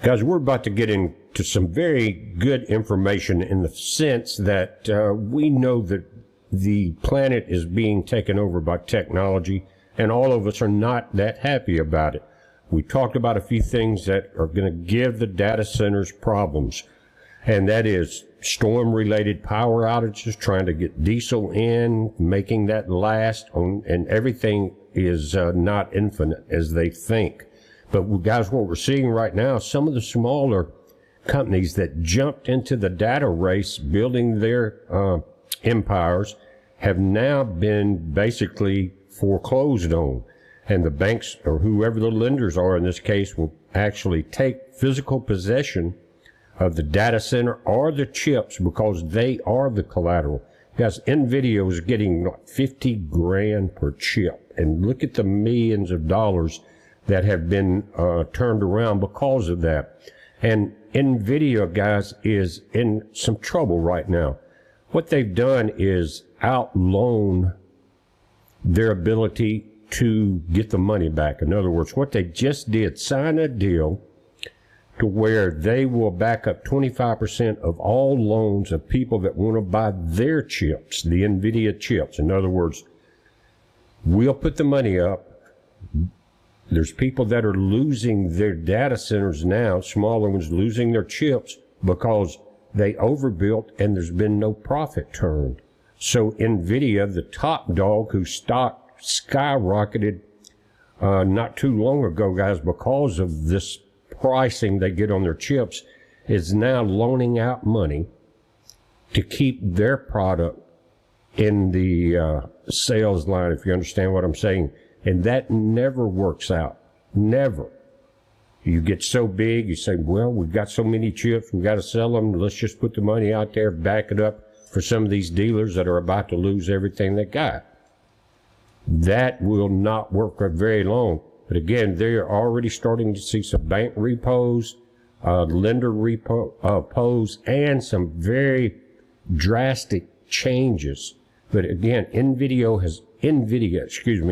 Guys, we're about to get into some very good information in the sense that we know that the planet is being taken over by technology, and all of us are not that happy about it. We talked about a few things that are going to give the data centers problems, and that is storm-related power outages, trying to get diesel in, making that last, and everything is not infinite as they think. But guys, what we're seeing right now, some of the smaller companies that jumped into the data race building their empires have now been basically foreclosed on. And the banks, or whoever the lenders are in this case, will actually take physical possession of the data center or the chips because they are the collateral. Guys, Nvidia is getting like 50 grand per chip. And look at the millions of dollars that have been turned around because of that. And Nvidia, guys, is in some trouble right now. What they've done is outloan their ability to get the money back. In other words, what they just did, sign a deal to where they will back up 25% of all loans of people that want to buy their chips, the Nvidia chips. In other words, we'll put the money up. There's people that are losing their data centers now, smaller ones losing their chips because they overbuilt and there's been no profit turned. So Nvidia, the top dog whose stock skyrocketed not too long ago, guys, because of this pricing they get on their chips, is now loaning out money to keep their product in the sales line, if you understand what I'm saying. And that never works out. Never. You get so big, you say, well, we've got so many chips, we've got to sell them. Let's just put the money out there, back it up for some of these dealers that are about to lose everything they got. That will not work for very long. But again, they're already starting to see some bank repos, lender repos, and some very drastic changes. But again, Nvidia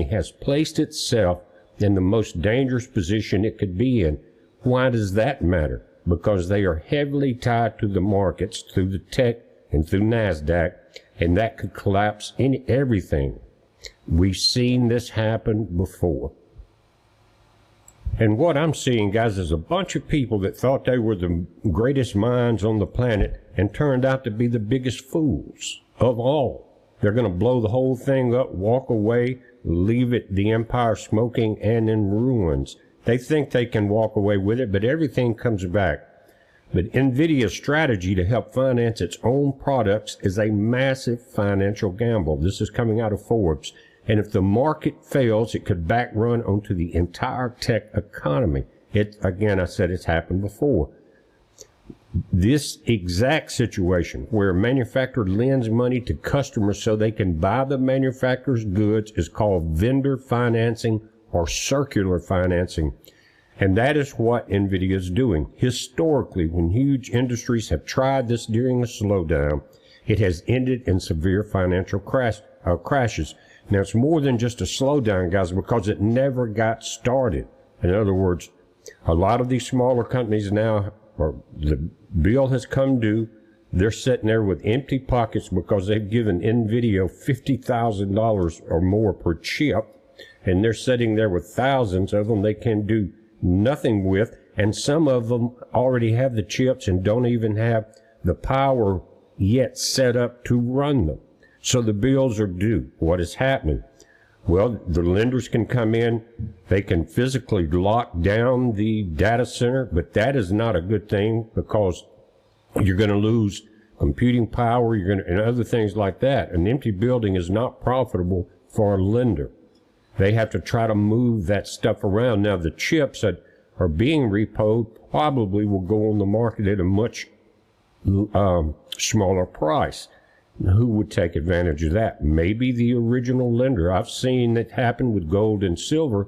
has placed itself in the most dangerous position it could be in. Why does that matter? Because they are heavily tied to the markets through the tech and through NASDAQ, and that could collapse in everything. We've seen this happen before. And what I'm seeing, guys, is a bunch of people that thought they were the greatest minds on the planet and turned out to be the biggest fools of all. They're going to blow the whole thing up, walk away, leave it, the empire smoking and in ruins. They think they can walk away with it, but everything comes back. But Nvidia's strategy to help finance its own products is a massive financial gamble. This is coming out of Forbes. And if the market fails, it could back run onto the entire tech economy. Again, I said it's happened before. This exact situation where a manufacturer lends money to customers so they can buy the manufacturer's goods is called vendor financing or circular financing. And that is what Nvidia is doing. Historically, when huge industries have tried this during a slowdown, it has ended in severe financial crashes. Now, it's more than just a slowdown, guys, because it never got started. In other words, a lot of these smaller companies now, the bill has come due. They're sitting there with empty pockets because they've given Nvidia $50,000 or more per chip, and they're sitting there with thousands of them they can do nothing with, and some of them already have the chips and don't even have the power yet set up to run them. So the bills are due. What is happening? Well, the lenders can come in, they can physically lock down the data center, but that is not a good thing because you're going to lose computing power, and other things like that. An empty building is not profitable for a lender. They have to try to move that stuff around. Now, the chips that are being repoed probably will go on the market at a much smaller price. Who would take advantage of that? Maybe the original lender. I've seen it happen with gold and silver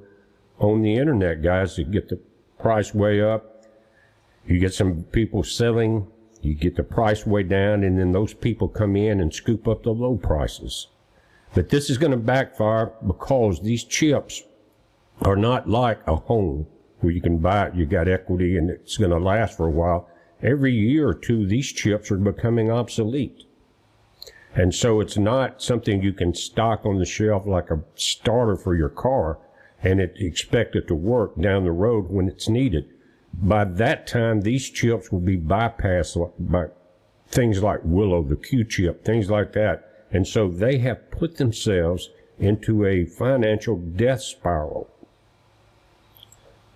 on the internet, guys. You get the price way up. You get some people selling. You get the price way down, and then those people come in and scoop up the low prices. But this is going to backfire because these chips are not like a home where you can buy it, you got equity, and it's going to last for a while. Every year or two, these chips are becoming obsolete. And so it's not something you can stock on the shelf like a starter for your car and expect it to work down the road when it's needed. By that time, these chips will be bypassed by things like Willow, the Q chip, things like that. And so they have put themselves into a financial death spiral.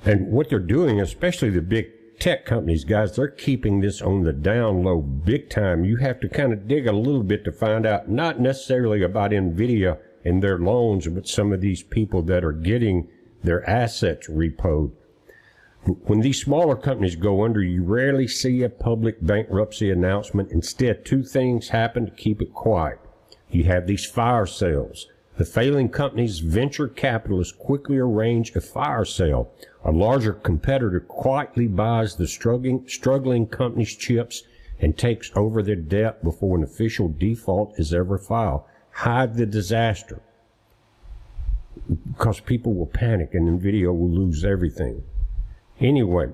And what they're doing, especially the big tech companies, guys, they're keeping this on the down low big time. You have to kind of dig a little bit to find out, not necessarily about Nvidia and their loans, but some of these people that are getting their assets repoed. When these smaller companies go under, you rarely see a public bankruptcy announcement. Instead, two things happen to keep it quiet. You have these fire sales. The failing company's venture capitalists quickly arrange a fire sale. A larger competitor quietly buys the struggling company's chips and takes over their debt before an official default is ever filed. Hide the disaster, because people will panic and Nvidia will lose everything. Anyway,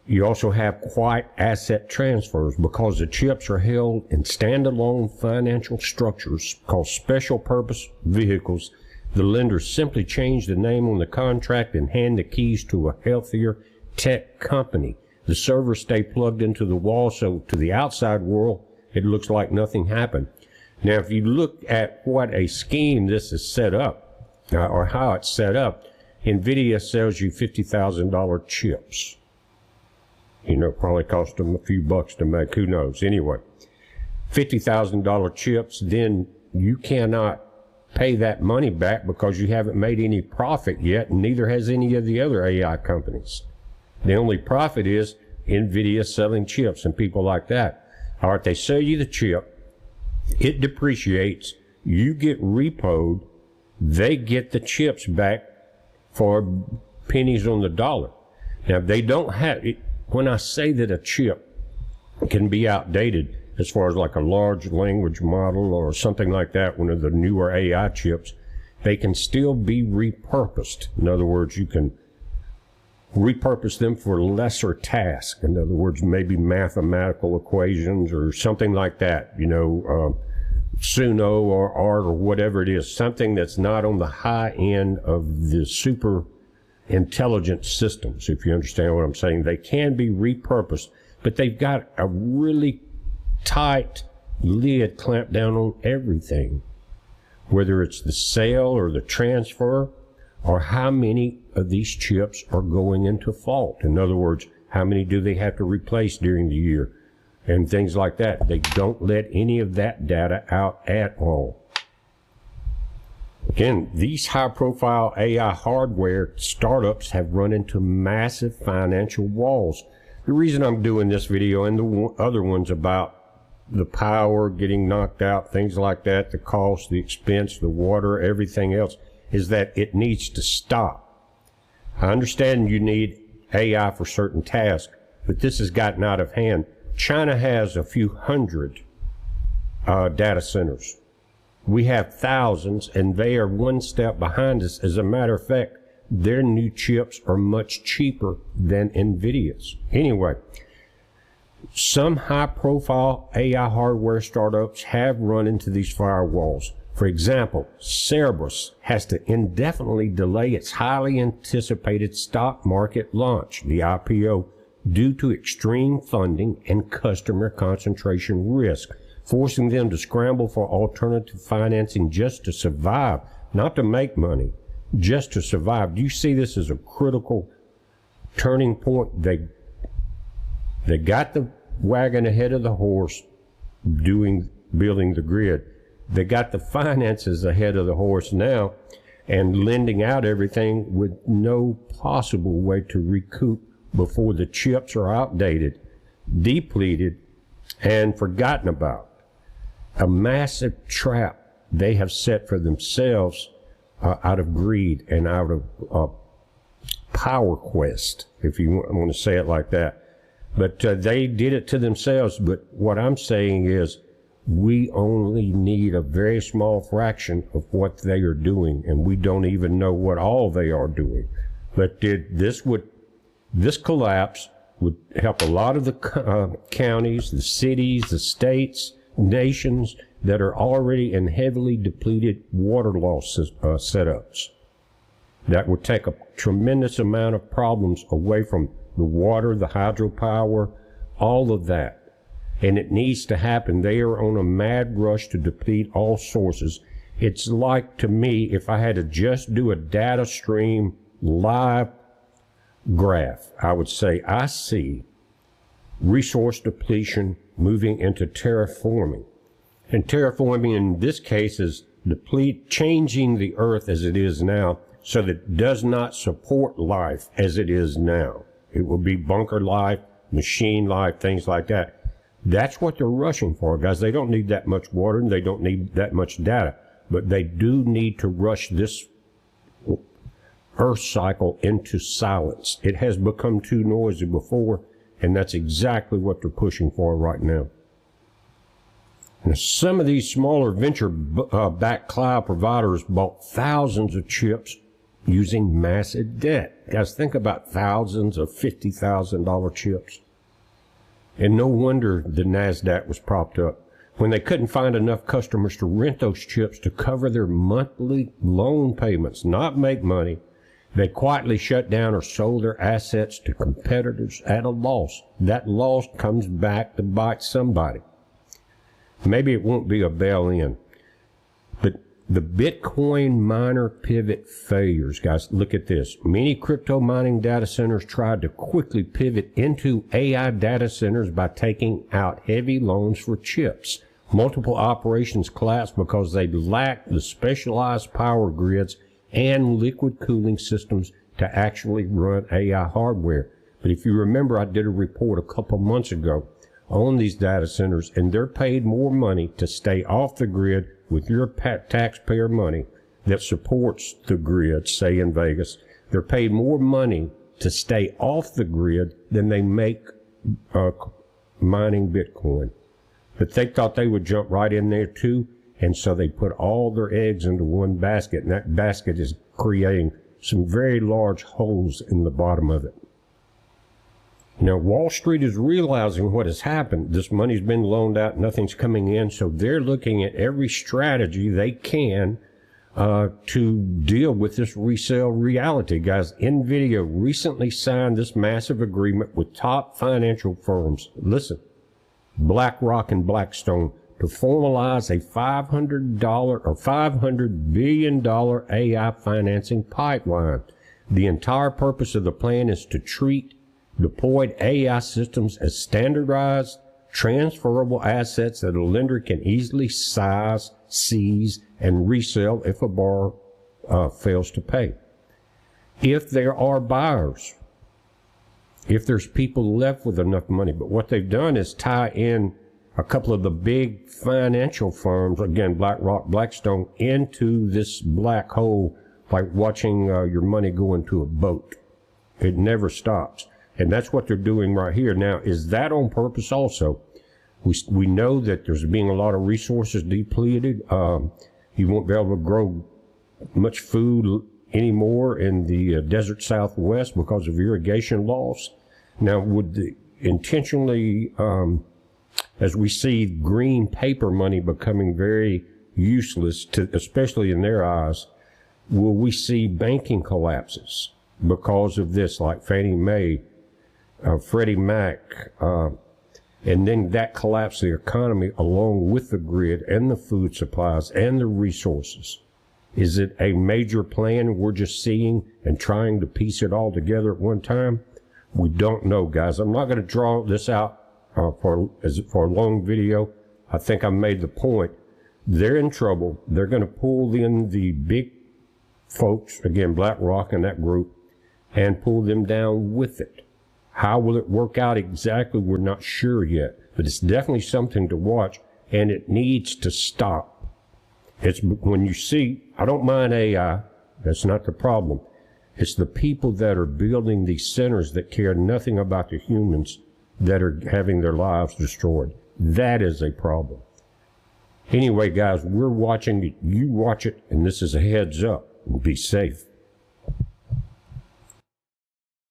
you also have quiet asset transfers because the chips are held in standalone financial structures called special purpose vehicles. The lenders simply change the name on the contract and hand the keys to a healthier tech company. The servers stay plugged into the wall, so to the outside world, it looks like nothing happened. Now, if you look at what a scheme this is set up, or how it's set up, Nvidia sells you $50,000 chips. You know, probably cost them a few bucks to make, who knows. Anyway, $50,000 chips, then you cannot pay that money back because you haven't made any profit yet, and neither has any of the other AI companies. The only profit is Nvidia selling chips and people like that. All right, they sell you the chip, it depreciates, you get repoed, they get the chips back for pennies on the dollar. Now, they don't have it. When I say that a chip can be outdated, as far as like a large language model or something like that, one of the newer AI chips, they can still be repurposed. In other words, you can repurpose them for lesser tasks. In other words, maybe mathematical equations or something like that, you know, Suno or art or whatever it is, something that's not on the high end of the super intelligent systems, if you understand what I'm saying. They can be repurposed, but they've got a really tight lid clamped down on everything, whether it's the sale or the transfer or how many of these chips are going into fault. In other words, how many do they have to replace during the year and things like that. They don't let any of that data out at all. Again, these high-profile AI hardware startups have run into massive financial walls. The reason I'm doing this video and the other ones about the power getting knocked out, things like that, the cost, the expense, the water, everything else, is that it needs to stop. I understand you need AI for certain tasks, but this has gotten out of hand. China has a few hundred data centers. We have thousands, and they are one step behind us. As a matter of fact, their new chips are much cheaper than Nvidia's. Anyway, some high-profile AI hardware startups have run into these firewalls. For example, Cerberus has to indefinitely delay its highly anticipated stock market launch, the IPO, due to extreme funding and customer concentration risk, forcing them to scramble for alternative financing just to survive, not to make money, just to survive. Do you see this as a critical turning point? They got the wagon ahead of the horse building the grid. They got the finances ahead of the horse now and lending out everything with no possible way to recoup before the chips are outdated, depleted, and forgotten about. A massive trap they have set for themselves out of greed and out of power quest, if you want to say it like that. But they did it to themselves. But what I'm saying is we only need a very small fraction of what they are doing, and we don't even know what all they are doing. But this would This collapse would help a lot of the counties, the cities, the states, nations that are already in heavily depleted water loss setups. That would take a tremendous amount of problems away from the water, the hydropower, all of that. And it needs to happen. They are on a mad rush to deplete all sources. It's like, to me, if I had to just do a data stream live graph, I would say I see resource depletion moving into terraforming. And terraforming in this case is changing the earth as it is now so that it does not support life as it is now. It will be bunker life, machine life, things like that. That's what they're rushing for, guys. They don't need that much water and they don't need that much data, but they do need to rush this Earth cycle into silence. It has become too noisy before, and that's exactly what they're pushing for right now. Now, some of these smaller venture-backed cloud providers bought thousands of chips using massive debt. Guys, think about thousands of $50,000 chips. And no wonder the NASDAQ was propped up. When they couldn't find enough customers to rent those chips to cover their monthly loan payments, not make money, they quietly shut down or sold their assets to competitors at a loss. That loss comes back to bite somebody. Maybe it won't be a bail-in, but the Bitcoin miner pivot failures, guys, look at this. Many crypto mining data centers tried to quickly pivot into AI data centers by taking out heavy loans for chips. Multiple operations collapsed because they lacked the specialized power grids and liquid cooling systems to actually run AI hardware. But if you remember, I did a report a couple months ago on these data centers, and they're paid more money to stay off the grid with your taxpayer money that supports the grid, say in Vegas. They're paid more money to stay off the grid than they make mining Bitcoin. But they thought they would jump right in there too, and so they put all their eggs into one basket, and that basket is creating some very large holes in the bottom of it. Now, Wall Street is realizing what has happened. This money's been loaned out, nothing's coming in, so they're looking at every strategy they can to deal with this resale reality. Guys, Nvidia recently signed this massive agreement with top financial firms. Listen, BlackRock and Blackstone, to formalize a $500 billion AI financing pipeline. The entire purpose of the plan is to treat deployed AI systems as standardized, transferable assets that a lender can easily size, seize, and resell if a borrower fails to pay. If there are buyers, if there's people left with enough money. But what they've done is tie in a couple of the big financial firms, again, BlackRock, Blackstone, into this black hole, like watching your money go into a boat. It never stops. And that's what they're doing right here. Now, is that on purpose also? We know that there's being a lot of resources depleted. You won't be able to grow much food anymore in the desert Southwest because of irrigation loss. Now, would the intentionally, as we see green paper money becoming very useless, especially in their eyes, will we see banking collapses because of this, like Fannie Mae, Freddie Mac, and then that collapse the economy along with the grid and the food supplies and the resources? Is it a major plan we're just seeing and trying to piece it all together at one time? We don't know, guys. I'm not going to draw this out for a long video. I think I made the point. They're in trouble. They're going to pull in the big folks, again, BlackRock and that group, and pull them down with it. How will it work out exactly? We're not sure yet, but it's definitely something to watch, and it needs to stop. It's when you see, I don't mind AI, that's not the problem. It's the people that are building these centers that care nothing about the humans that are having their lives destroyed. That is a problem. Anyway, guys, we're watching it. You watch it, and this is a heads up. Be safe.